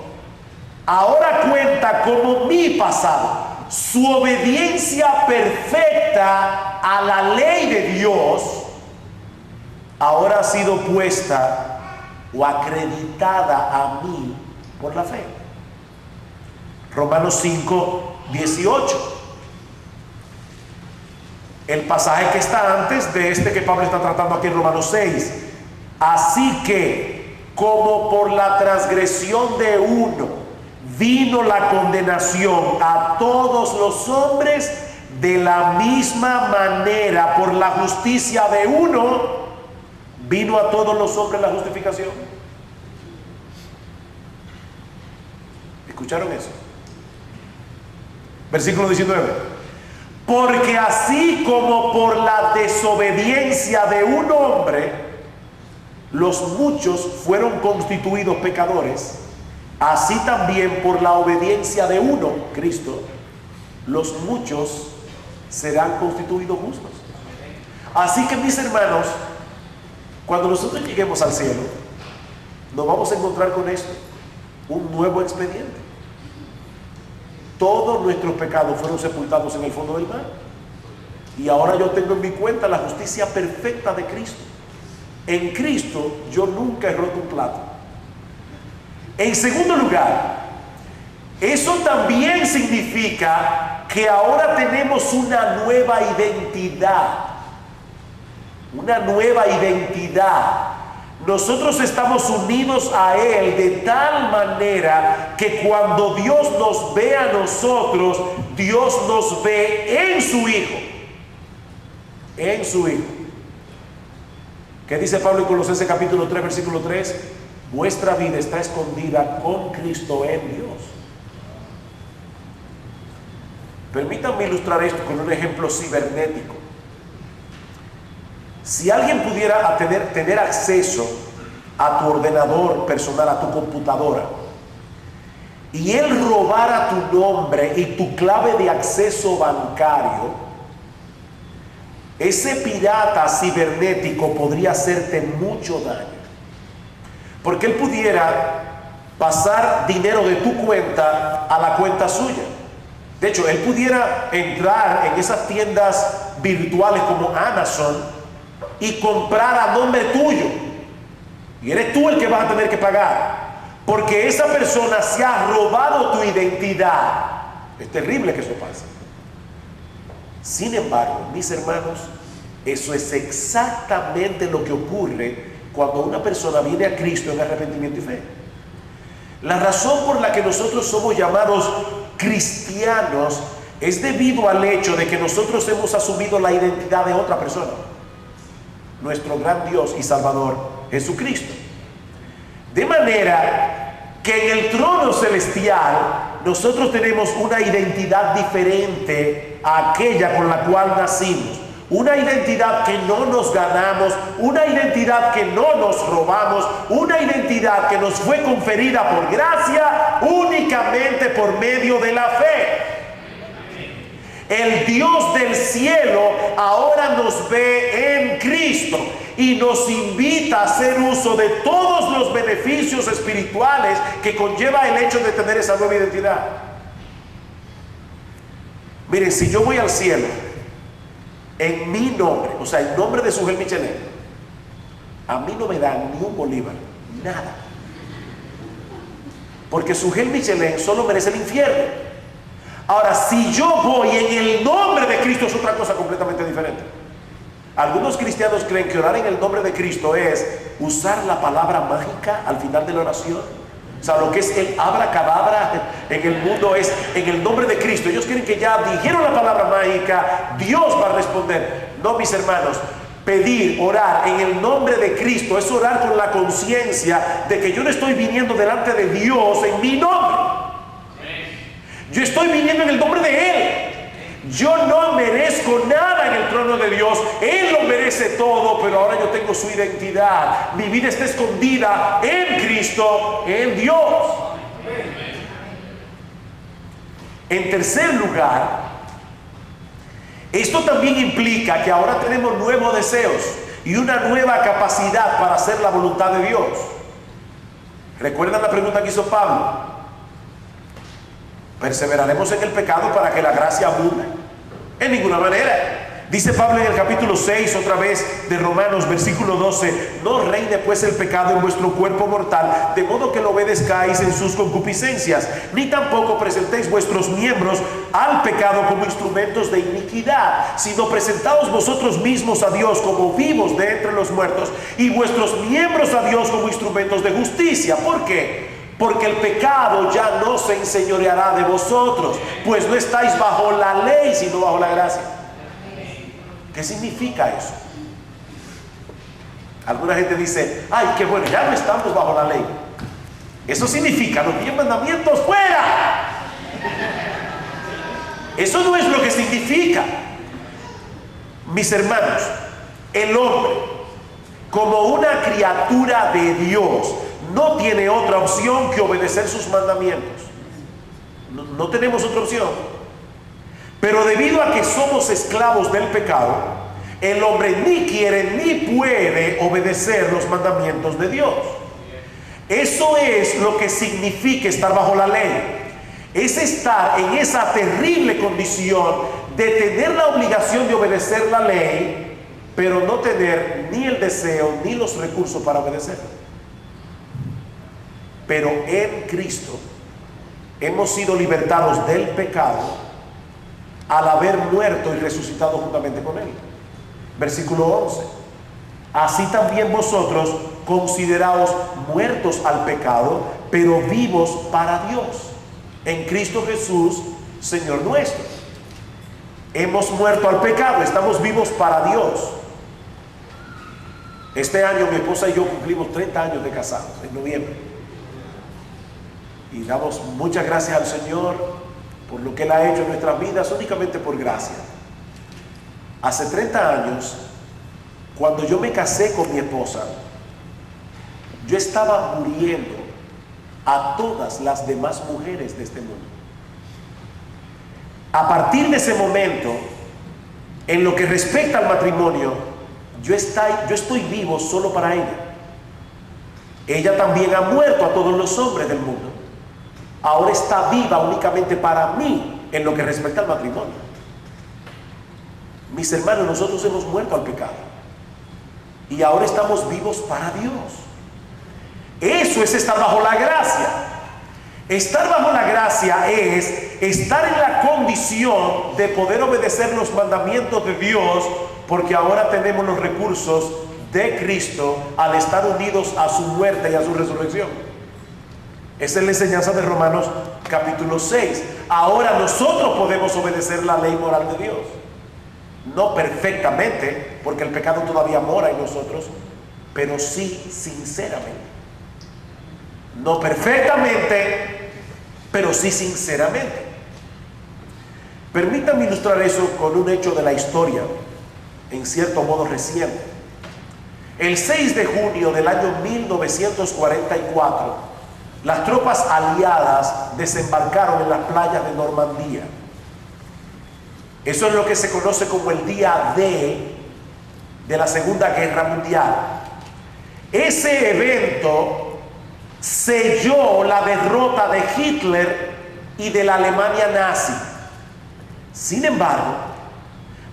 ahora cuenta como mi pasado. Su obediencia perfecta a la ley de Dios ahora ha sido puesta o acreditada a mí por la fe. Romanos 5, 18. El pasaje que está antes de este que Pablo está tratando aquí en Romanos 6. Así que, como por la transgresión de uno vino la condenación a todos los hombres, de la misma manera por la justicia de uno vino a todos los hombres la justificación. ¿Escucharon eso? Versículo 19. Porque así como por la desobediencia de un hombre los muchos fueron constituidos pecadores, así también por la obediencia de uno, Cristo, los muchos serán constituidos justos. Así que, mis hermanos, cuando nosotros lleguemos al cielo, nos vamos a encontrar con esto: un nuevo expediente. Todos nuestros pecados fueron sepultados en el fondo del mar, y ahora yo tengo en mi cuenta la justicia perfecta de Cristo. En Cristo yo nunca he roto un plato. En segundo lugar, eso también significa que ahora tenemos una nueva identidad. Una nueva identidad. Nosotros estamos unidos a Él de tal manera que cuando Dios nos ve a nosotros, Dios nos ve en su Hijo. En su Hijo. ¿Qué dice Pablo en Colosenses capítulo 3, versículo 3? Vuestra vida está escondida con Cristo en Dios. Permítanme ilustrar esto con un ejemplo cibernético. Si alguien pudiera tener acceso a tu ordenador personal, a tu computadora, y él robara tu nombre y tu clave de acceso bancario, ese pirata cibernético podría hacerte mucho daño. Porque él pudiera pasar dinero de tu cuenta a la cuenta suya. De hecho, él pudiera entrar en esas tiendas virtuales como Amazon y comprar a nombre tuyo, y eres tú el que vas a tener que pagar, porque esa persona se ha robado tu identidad. Es terrible que eso pase. Sin embargo, mis hermanos, eso es exactamente lo que ocurre cuando una persona viene a Cristo en arrepentimiento y fe. La razón por la que nosotros somos llamados cristianos es debido al hecho de que nosotros hemos asumido la identidad de otra persona, nuestro gran Dios y Salvador Jesucristo. De manera que en el trono celestial nosotros tenemos una identidad diferente a aquella con la cual nacimos. Una identidad que no nos ganamos, una identidad que no nos robamos, una identidad que nos fue conferida por gracia únicamente por medio de la fe. El Dios del cielo ahora nos ve en Cristo y nos invita a hacer uso de todos los beneficios espirituales que conlleva el hecho de tener esa nueva identidad. Miren, si yo voy al cielo en mi nombre, o sea, en nombre de Sugel Michelén, a mí no me dan ni un bolívar, nada. Porque Sugel Michelén solo merece el infierno. Ahora, si yo voy en el nombre de Cristo, es otra cosa completamente diferente. Algunos cristianos creen que orar en el nombre de Cristo es usar la palabra mágica al final de la oración. O sea, lo que es el abracadabra en el mundo es en el nombre de Cristo. Ellos creen que ya dijeron la palabra mágica, Dios va a responder. No, mis hermanos, pedir, orar en el nombre de Cristo es orar con la conciencia de que yo no estoy viniendo delante de Dios en mi nombre. Yo estoy viniendo en el nombre de Él. Yo no merezco nada en el trono de Dios. Él lo merece todo, pero ahora yo tengo su identidad. Mi vida está escondida en Cristo, en Dios. En tercer lugar, esto también implica que ahora tenemos nuevos deseos y una nueva capacidad para hacer la voluntad de Dios. ¿Recuerdan la pregunta que hizo Pablo? ¿Perseveraremos en el pecado para que la gracia abunde? En ninguna manera. Dice Pablo en el capítulo 6 otra vez de Romanos, versículo 12: no reine pues el pecado en vuestro cuerpo mortal, de modo que lo obedezcáis en sus concupiscencias, ni tampoco presentéis vuestros miembros al pecado como instrumentos de iniquidad, sino presentaos vosotros mismos a Dios como vivos de entre los muertos, y vuestros miembros a Dios como instrumentos de justicia. ¿Por qué? Porque el pecado ya no se enseñoreará de vosotros, pues no estáis bajo la ley, sino bajo la gracia. ¿Qué significa eso? Alguna gente dice: ay, qué bueno, ya no estamos bajo la ley. Eso significa los 10 mandamientos fuera. Eso no es lo que significa. Mis hermanos, el hombre, como una criatura de Dios, no tiene otra opción que obedecer sus mandamientos. No tenemos otra opción. Pero debido a que somos esclavos del pecado, el hombre ni quiere ni puede obedecer los mandamientos de Dios. Eso es lo que significa estar bajo la ley. Es estar en esa terrible condición de tener la obligación de obedecer la ley, pero no tener ni el deseo ni los recursos para obedecerla. Pero en Cristo hemos sido libertados del pecado al haber muerto y resucitado juntamente con Él. Versículo 11. Así también vosotros consideraos muertos al pecado, pero vivos para Dios, en Cristo Jesús, Señor nuestro. Hemos muerto al pecado, estamos vivos para Dios. Este año mi esposa y yo cumplimos 30 años de casados, en noviembre. Y damos muchas gracias al Señor por lo que Él ha hecho en nuestras vidas, únicamente por gracia. Hace 30 años, cuando yo me casé con mi esposa, yo estaba muriendo a todas las demás mujeres de este mundo. A partir de ese momento, en lo que respecta al matrimonio, yo estoy vivo solo para ella. Ella también ha muerto a todos los hombres del mundo. Ahora está viva únicamente para mí en lo que respecta al matrimonio. Mis hermanos, nosotros hemos muerto al pecado y ahora estamos vivos para Dios. Eso es estar bajo la gracia. Estar bajo la gracia es estar en la condición de poder obedecer los mandamientos de Dios, porque ahora tenemos los recursos de Cristo al estar unidos a su muerte y a su resurrección. Esa es la enseñanza de Romanos capítulo 6. Ahora nosotros podemos obedecer la ley moral de Dios. No perfectamente, porque el pecado todavía mora en nosotros, pero sí sinceramente. No perfectamente, pero sí sinceramente. Permítanme ilustrar eso con un hecho de la historia, en cierto modo reciente. El 6 de junio del año 1944, las tropas aliadas desembarcaron en las playas de Normandía. Eso es lo que se conoce como el día D de la Segunda Guerra Mundial. Ese evento selló la derrota de Hitler y de la Alemania nazi. Sin embargo,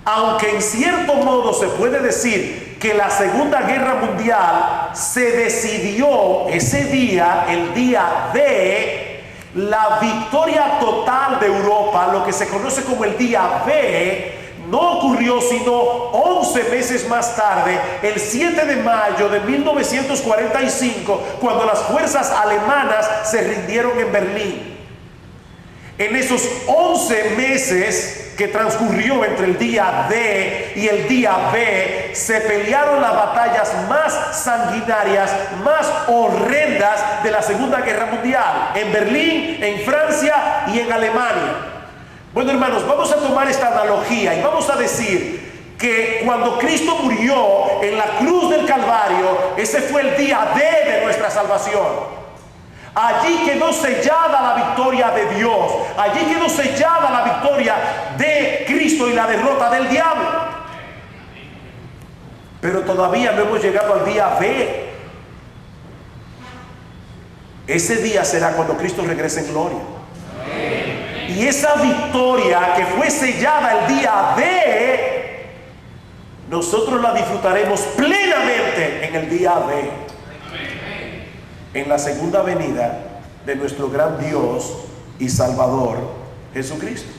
aunque en cierto modo se puede decir que la Segunda Guerra Mundial se decidió ese día, el día D, la victoria total de Europa, lo que se conoce como el día B, no ocurrió sino 11 meses más tarde, el 7 de mayo de 1945, cuando las fuerzas alemanas se rindieron en Berlín. En esos 11 meses que transcurrió entre el día D y el día B, se pelearon las batallas más sanguinarias, más horrendas de la Segunda Guerra Mundial, en Berlín, en Francia y en Alemania. Bueno, hermanos, vamos a tomar esta analogía y vamos a decir que cuando Cristo murió en la cruz del Calvario, ese fue el día D de nuestra salvación. Allí quedó sellada la victoria de Dios. Allí quedó sellada la victoria de Cristo y la derrota del diablo. Pero todavía no hemos llegado al día B. Ese día será cuando Cristo regrese en gloria. Y esa victoria que fue sellada el día D, nosotros la disfrutaremos plenamente en el día B, en la segunda venida de nuestro gran Dios y Salvador Jesucristo.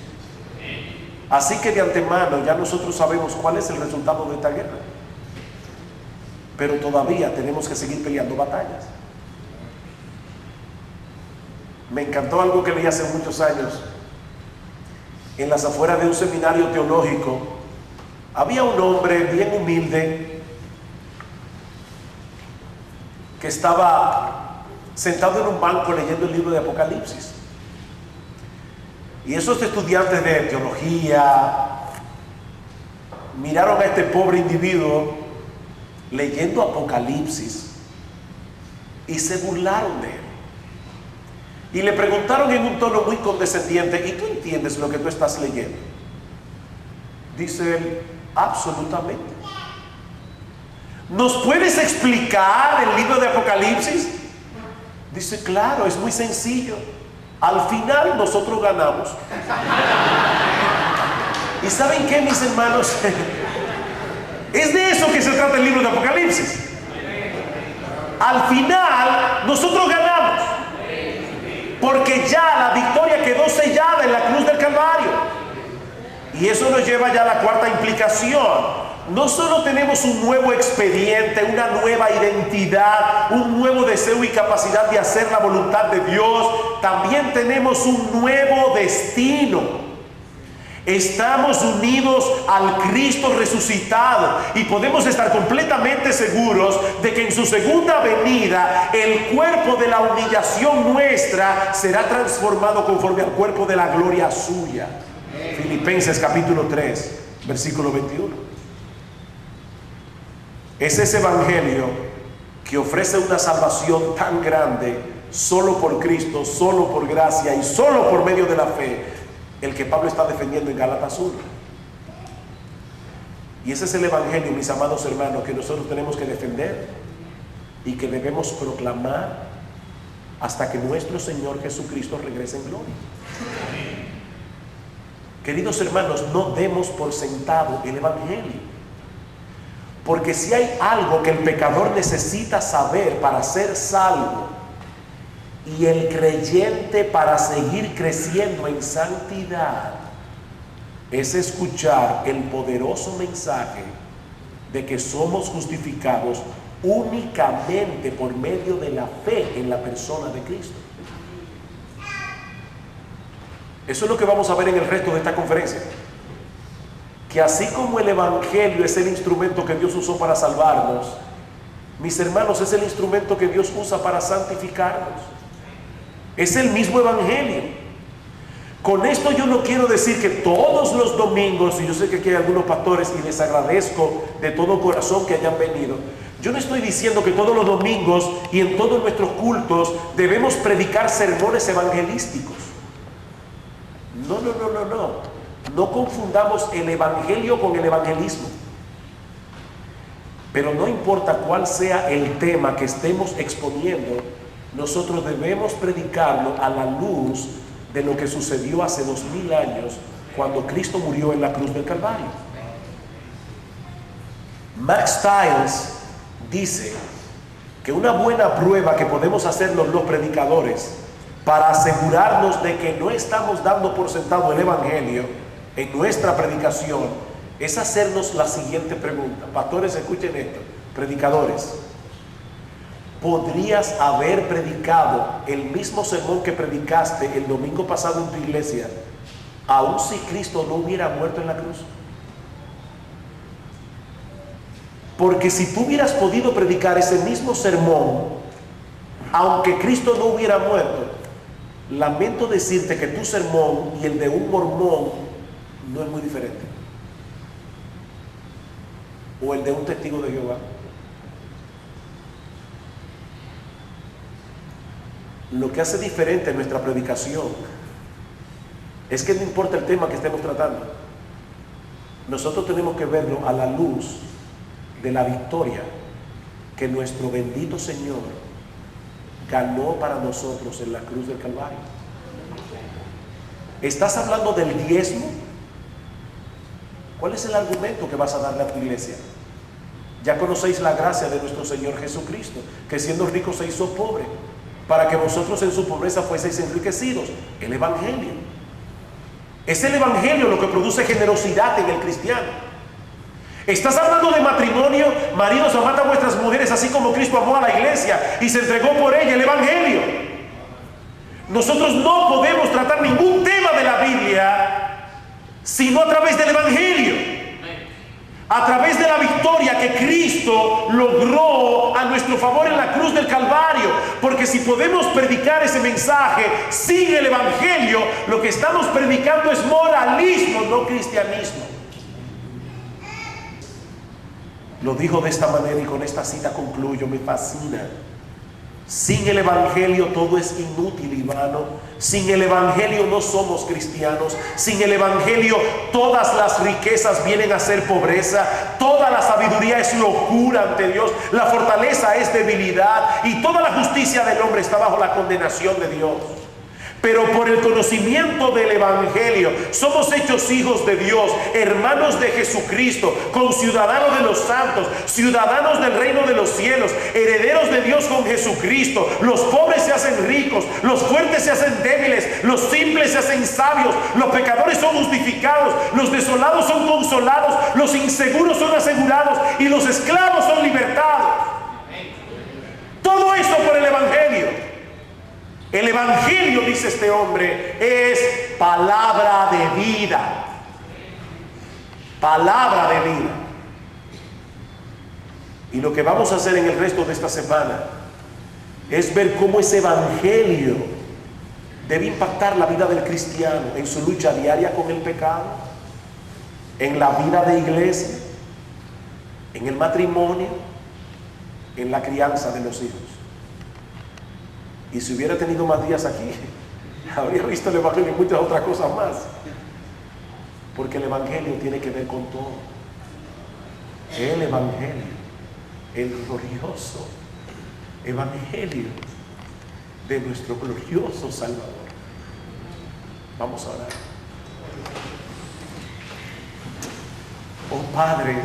Así que de antemano ya nosotros sabemos cuál es el resultado de esta guerra, pero todavía tenemos que seguir peleando batallas. Me encantó algo que leí hace muchos años. En las afueras de un seminario teológico había un hombre bien humilde que estaba sentado en un banco leyendo el libro de Apocalipsis. Y esos estudiantes de teología miraron a este pobre individuo leyendo Apocalipsis y se burlaron de él. Y le preguntaron en un tono muy condescendiente: ¿y tú entiendes lo que tú estás leyendo? Dice él: absolutamente. ¿Nos puedes explicar el libro de Apocalipsis? Dice: claro, es muy sencillo. Al final nosotros ganamos. ¿Y saben qué, mis hermanos? Es de eso que se trata el libro de Apocalipsis. Al final nosotros ganamos, porque ya la victoria quedó sellada en la cruz del Calvario. Y eso nos lleva ya a la cuarta implicación. No solo tenemos un nuevo expediente, una nueva identidad, un nuevo deseo y capacidad de hacer la voluntad de Dios, también tenemos un nuevo destino. Estamos unidos al Cristo resucitado y podemos estar completamente seguros de que en su segunda venida el cuerpo de la humillación nuestra será transformado conforme al cuerpo de la gloria suya. Filipenses capítulo 3, versículo 21. Es ese evangelio que ofrece una salvación tan grande solo por Cristo, solo por gracia y solo por medio de la fe, el que Pablo está defendiendo en Gálatas 1. Y ese es el evangelio, mis amados hermanos, que nosotros tenemos que defender y que debemos proclamar hasta que nuestro Señor Jesucristo regrese en gloria. Queridos hermanos, no demos por sentado el evangelio, porque si hay algo que el pecador necesita saber para ser salvo, y el creyente para seguir creciendo en santidad, es escuchar el poderoso mensaje de que somos justificados únicamente por medio de la fe en la persona de Cristo. Eso es lo que vamos a ver en el resto de esta conferencia. Que así como el evangelio es el instrumento que Dios usó para salvarnos, mis hermanos, es el instrumento que Dios usa para santificarnos. Es el mismo evangelio. Con esto yo no quiero decir que todos los domingos, y yo sé que aquí hay algunos pastores y les agradezco de todo corazón que hayan venido, yo no estoy diciendo que todos los domingos y en todos nuestros cultos debemos predicar sermones evangelísticos. No. No confundamos el evangelio con el evangelismo. Pero no importa cuál sea el tema que estemos exponiendo, nosotros debemos predicarlo a la luz de lo que sucedió hace 2000 años cuando Cristo murió en la cruz del Calvario. Max Stiles dice que una buena prueba que podemos hacernos los predicadores para asegurarnos de que no estamos dando por sentado el evangelio en nuestra predicación es hacernos la siguiente pregunta. Pastores, escuchen esto. Predicadores, ¿podrías haber predicado el mismo sermón que predicaste el domingo pasado en tu iglesia, aun si Cristo no hubiera muerto en la cruz? Porque si tú hubieras podido predicar ese mismo sermón, aunque Cristo no hubiera muerto, lamento decirte que tu sermón y el de un mormón no es muy diferente, o el de un testigo de Jehová. Lo que hace diferente nuestra predicación es que no importa el tema que estemos tratando, nosotros tenemos que verlo a la luz de la victoria que nuestro bendito Señor ganó para nosotros en la cruz del Calvario. ¿Estás hablando del diezmo? ¿Cuál es el argumento que vas a darle a tu iglesia? Ya conocéis la gracia de nuestro Señor Jesucristo, que siendo rico se hizo pobre, para que vosotros en su pobreza fueseis enriquecidos. El evangelio. Es el evangelio lo que produce generosidad en el cristiano. Estás hablando de matrimonio. Maridos, amad a vuestras mujeres así como Cristo amó a la iglesia y se entregó por ella. El evangelio. Nosotros no podemos tratar ningún tema de la Biblia sino a través del evangelio, a través de la victoria que Cristo logró a nuestro favor en la cruz del Calvario. Porque si podemos predicar ese mensaje sin el evangelio, lo que estamos predicando es moralismo, no cristianismo. Lo dijo de esta manera y con esta cita concluyo, me fascina. Sin el evangelio todo es inútil y vano. Sin el evangelio no somos cristianos. Sin el evangelio todas las riquezas vienen a ser pobreza. Toda la sabiduría es locura ante Dios. La fortaleza es debilidad y toda la justicia del hombre está bajo la condenación de Dios. Pero por el conocimiento del Evangelio somos hechos hijos de Dios, hermanos de Jesucristo, conciudadanos de los santos, ciudadanos del reino de los cielos, herederos de Dios con Jesucristo. Los pobres se hacen ricos, los fuertes se hacen débiles, los simples se hacen sabios, los pecadores son justificados, los desolados son consolados, los inseguros son asegurados y los esclavos son libertados. Todo esto por el Evangelio. El Evangelio, dice este hombre, es palabra de vida. Palabra de vida. Y lo que vamos a hacer en el resto de esta semana es ver cómo ese Evangelio debe impactar la vida del cristiano en su lucha diaria con el pecado, en la vida de iglesia, en el matrimonio, en la crianza de los hijos. Y si hubiera tenido más días aquí, habría visto el Evangelio y muchas otras cosas más. Porque el Evangelio tiene que ver con todo. El Evangelio, el glorioso Evangelio de nuestro glorioso Salvador. Vamos a orar. Oh Padre,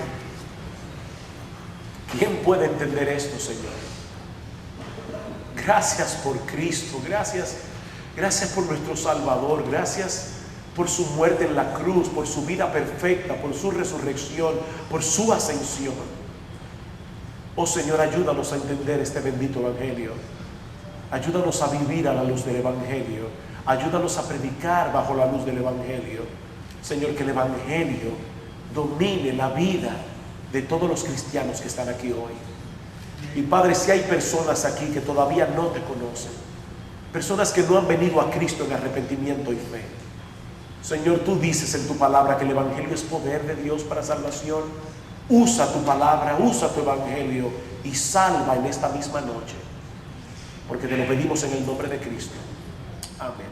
¿quién puede entender esto, Señor? Gracias por Cristo, gracias por nuestro Salvador, gracias por su muerte en la cruz, por su vida perfecta, por su resurrección, por su ascensión. Oh Señor, ayúdanos a entender este bendito Evangelio. Ayúdanos a vivir a la luz del Evangelio. Ayúdanos a predicar bajo la luz del Evangelio. Señor, que el Evangelio domine la vida de todos los cristianos que están aquí hoy. Y Padre, si hay personas aquí que todavía no te conocen, personas que no han venido a Cristo en arrepentimiento y fe, Señor, tú dices en tu palabra que el Evangelio es poder de Dios para salvación. Usa tu palabra, usa tu Evangelio y salva en esta misma noche, porque te lo pedimos en el nombre de Cristo. Amén.